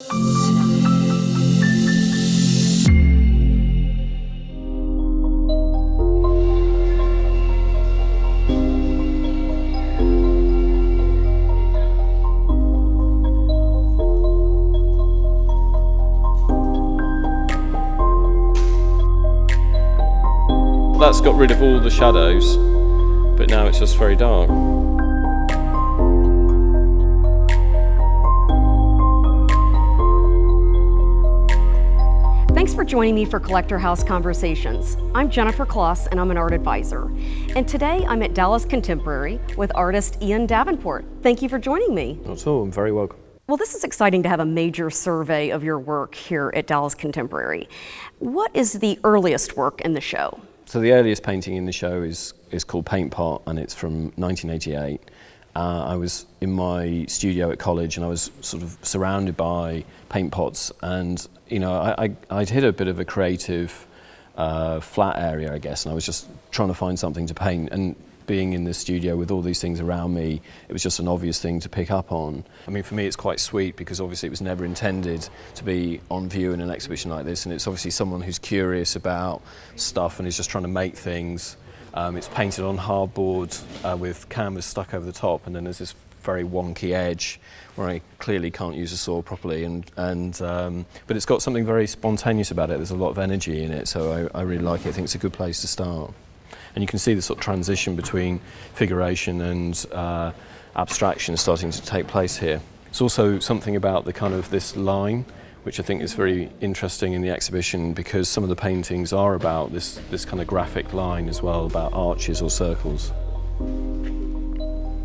That's got rid of all the shadows, but now it's just very dark. Thanks for joining me for Collector House Conversations. I'm Jennifer Klos and I'm an art advisor. And today I'm at Dallas Contemporary with artist Ian Davenport. Thank you for joining me. Not at all, I'm very welcome. Well, this is exciting to have a major survey of your work here at Dallas Contemporary. What is the earliest work in the show? So the earliest painting in the show is called Paint Pot, and it's from 1988. I was in my studio at college and I was sort of surrounded by paint pots, and you know, I'd hit a bit of a creative flat area, I guess, and I was just trying to find something to paint, and being in the studio with all these things around me, it was just an obvious thing to pick up on. I mean, for me it's quite sweet because obviously it was never intended to be on view in an exhibition like this, and it's obviously someone who's curious about stuff and is just trying to make things. It's painted on hardboard with canvas stuck over the top, and then there's this very wonky edge where I clearly can't use a saw properly, but it's got something very spontaneous about it. There's a lot of energy in it, so I really like it. I think it's a good place to start. And you can see the sort of transition between figuration and abstraction starting to take place here. It's also something about the kind of this line, which I think is very interesting in the exhibition, because some of the paintings are about this kind of graphic line as well, about arches or circles.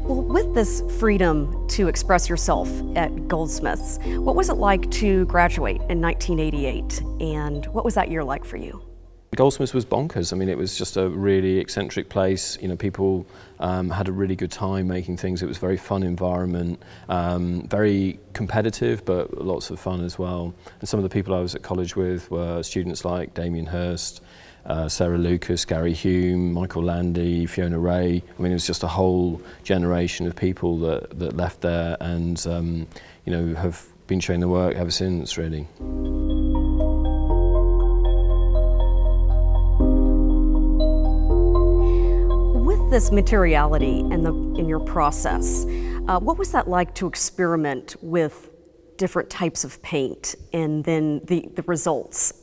Well, with this freedom to express yourself at Goldsmiths, what was it like to graduate in 1988, and what was that year like for you? Goldsmiths was bonkers. I mean, it was just a really eccentric place. You know, people had a really good time making things. It was a very fun environment, very competitive, but lots of fun as well. And some of the people I was at college with were students like Damien Hirst, Sarah Lucas, Gary Hume, Michael Landy, Fiona Ray. I mean, it was just a whole generation of people that left there and, you know, have been showing their work ever since, really. This materiality in your process, what was that like to experiment with different types of paint and then the results?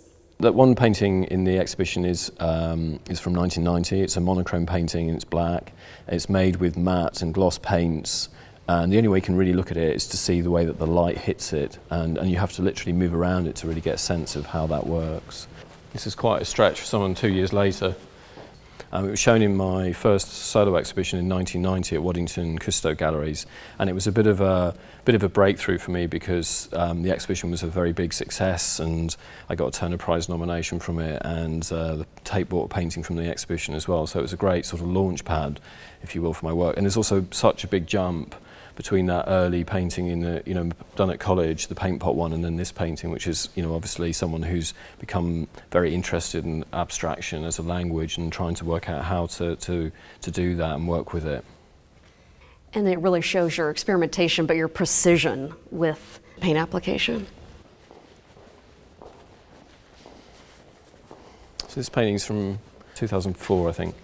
That one painting in the exhibition is from 1990. It's a monochrome painting and it's black. It's made with matte and gloss paints, and the only way you can really look at it is to see the way that the light hits it, and you have to literally move around it to really get a sense of how that works. This is quite a stretch for someone 2 years later. It was shown in my first solo exhibition in 1990 at Waddington Cousteau Galleries, and it was a bit of a breakthrough for me because the exhibition was a very big success, and I got a Turner Prize nomination from it, and the Tate bought a painting from the exhibition as well. So it was a great sort of launch pad, if you will, for my work. And there's also such a big jump between that early painting in the, you know, done at college, the paint pot one, and then this painting, which is, you know, obviously someone who's become very interested in abstraction as a language and trying to work out how to do that and work with it. And it really shows your experimentation, but your precision with paint application. So this painting's from 2004, I think,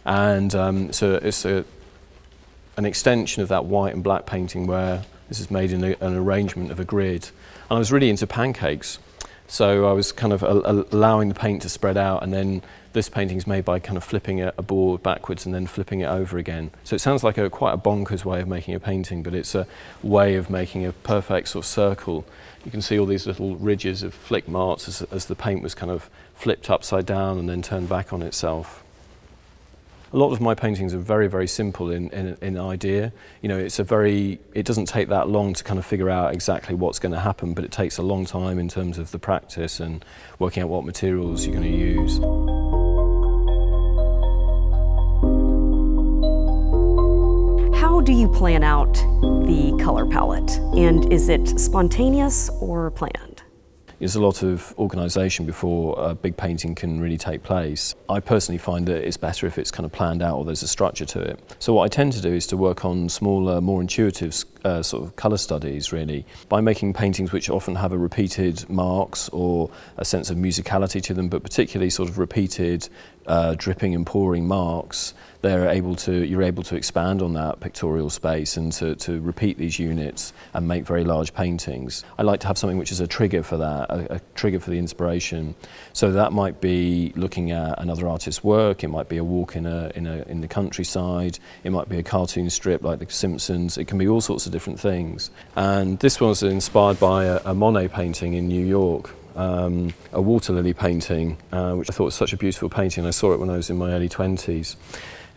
and so it's an extension of that white and black painting where this is made in an arrangement of a grid. And I was really into pancakes, so I was kind of allowing the paint to spread out, and then this painting's made by kind of flipping a board backwards and then flipping it over again. So it sounds like quite a bonkers way of making a painting, but it's a way of making a perfect sort of circle. You can see all these little ridges of flick marks as the paint was kind of flipped upside down and then turned back on itself. A lot of my paintings are very, very simple in idea. You know, it doesn't take that long to kind of figure out exactly what's going to happen, but it takes a long time in terms of the practice and working out what materials you're going to use. How do you plan out the color palette? And is it spontaneous or planned? there's a lot of organisation before a big painting can really take place. I personally find that it's better if it's kind of planned out or there's a structure to it. So what I tend to do is to work on smaller, more intuitive sort of colour studies, really, by making paintings which often have a repeated marks or a sense of musicality to them, but particularly sort of repeated dripping and pouring marks. You're able to expand on that pictorial space and to repeat these units and make very large paintings. I like to have something which is a trigger for that, a trigger for the inspiration. So that might be looking at another artist's work, it might be a walk in the countryside, it might be a cartoon strip like The Simpsons, it can be all sorts of different things. And this was inspired by a Monet painting in New York. A water lily painting, which I thought was such a beautiful painting. I saw it when I was in my early 20s.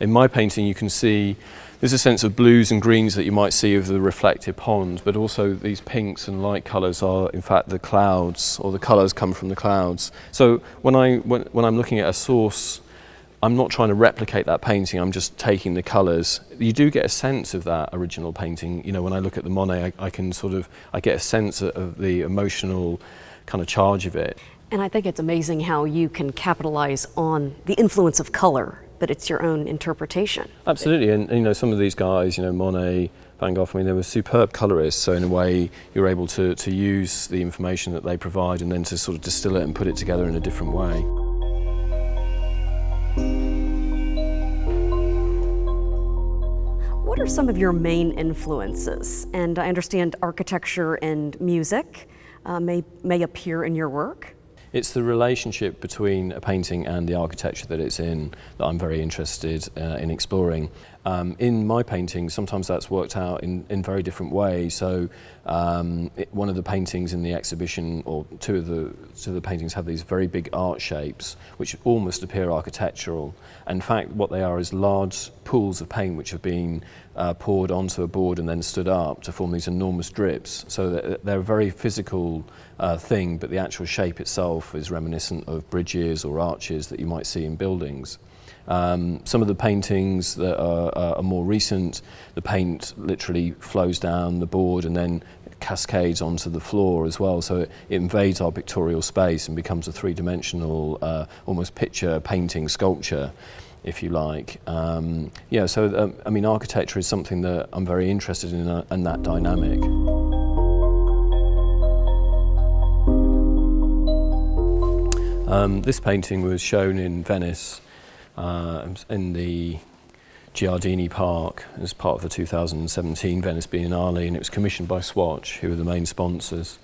In my painting you can see there's a sense of blues and greens that you might see of the reflected pond, but also these pinks and light colours are in fact the clouds, or the colours come from the clouds. So when I'm looking at a source, I'm not trying to replicate that painting, I'm just taking the colours. You do get a sense of that original painting. You know, when I look at the Monet, I get a sense of the emotional kind of charge of it. And I think it's amazing how you can capitalize on the influence of color, but it's your own interpretation. Absolutely, and you know, some of these guys, you know, Monet, Van Gogh, I mean, they were superb colorists, so in a way you're able to use the information that they provide and then to sort of distill it and put it together in a different way. What are some of your main influences? And I understand architecture and music may appear in your work. It's the relationship between a painting and the architecture that it's in that I'm very interested in exploring. In my paintings, sometimes that's worked out in very different ways. So one of the paintings in the exhibition, or two of the paintings, have these very big arch shapes which almost appear architectural. In fact, what they are is large pools of paint which have been poured onto a board and then stood up to form these enormous drips. So they're a very physical thing, but the actual shape itself is reminiscent of bridges or arches that you might see in buildings. Some of the paintings that are more recent, the paint literally flows down the board and then cascades onto the floor as well, so it invades our pictorial space and becomes a three-dimensional, almost picture painting sculpture, if you like. Yeah, so I mean, architecture is something that I'm very interested in that dynamic. This painting was shown in Venice in the Giardini Park as part of the 2017 Venice Biennale, and it was commissioned by Swatch, who were the main sponsors.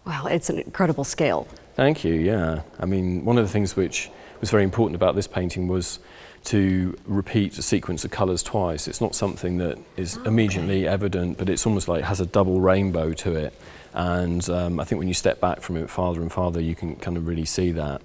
Wow, it's an incredible scale. Thank you, yeah. I mean, one of the things which was very important about this painting was to repeat a sequence of colours twice. It's not something that is immediately evident, but it's almost like it has a double rainbow to it. And I think when you step back from it farther and farther, you can kind of really see that.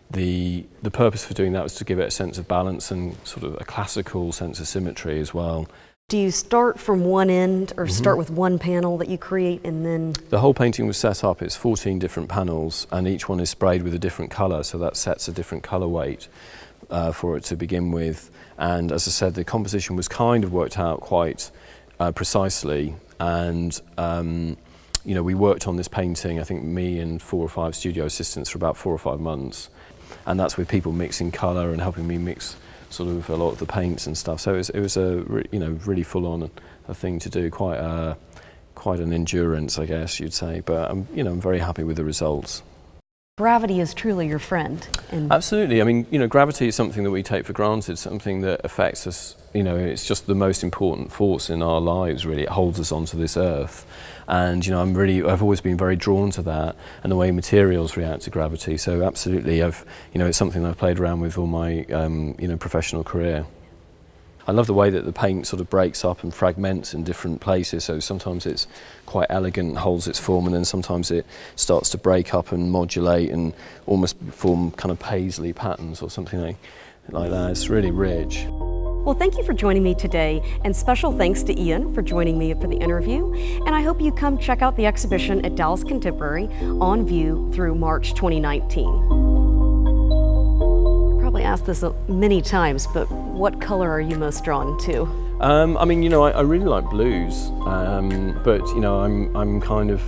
The purpose for doing that was to give it a sense of balance and sort of a classical sense of symmetry as well. Do you start from one end or start with one panel that you create and then? The whole painting was set up, it's 14 different panels and each one is sprayed with a different colour, so that sets a different colour weight for it to begin with. And as I said, the composition was kind of worked out quite precisely, and you know, we worked on this painting, I think me and 4 or 5 studio assistants, for about 4 or 5 months. And that's with people mixing colour and helping me mix sort of a lot of the paints and stuff. So it was a really full-on a thing to do, quite an endurance, I guess you'd say. But I'm very happy with the results. Gravity is truly your friend. Absolutely. I mean, gravity is something that we take for granted, something that affects us. It's just the most important force in our lives, really. It holds us onto this earth. And, I've always been very drawn to that and the way materials react to gravity. So absolutely, it's something I've played around with all my, professional career. I love the way that the paint sort of breaks up and fragments in different places. So sometimes it's quite elegant, holds its form, and then sometimes it starts to break up and modulate and almost form kind of paisley patterns or something like that. It's really rich. Well, thank you for joining me today, and special thanks to Ian for joining me for the interview. And I hope you come check out the exhibition at Dallas Contemporary on view through March 2019. Probably asked this many times, but what color are you most drawn to? I mean, you know, I really like blues, but you know, I'm kind of,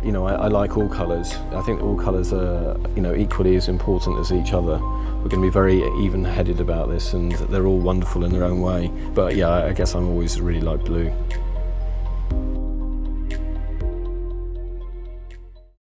you know, I like all colours. I think all colours are, you know, equally as important as each other. We're going to be very even-headed about this, and they're all wonderful in their own way. But yeah, I guess I'm always really like blue.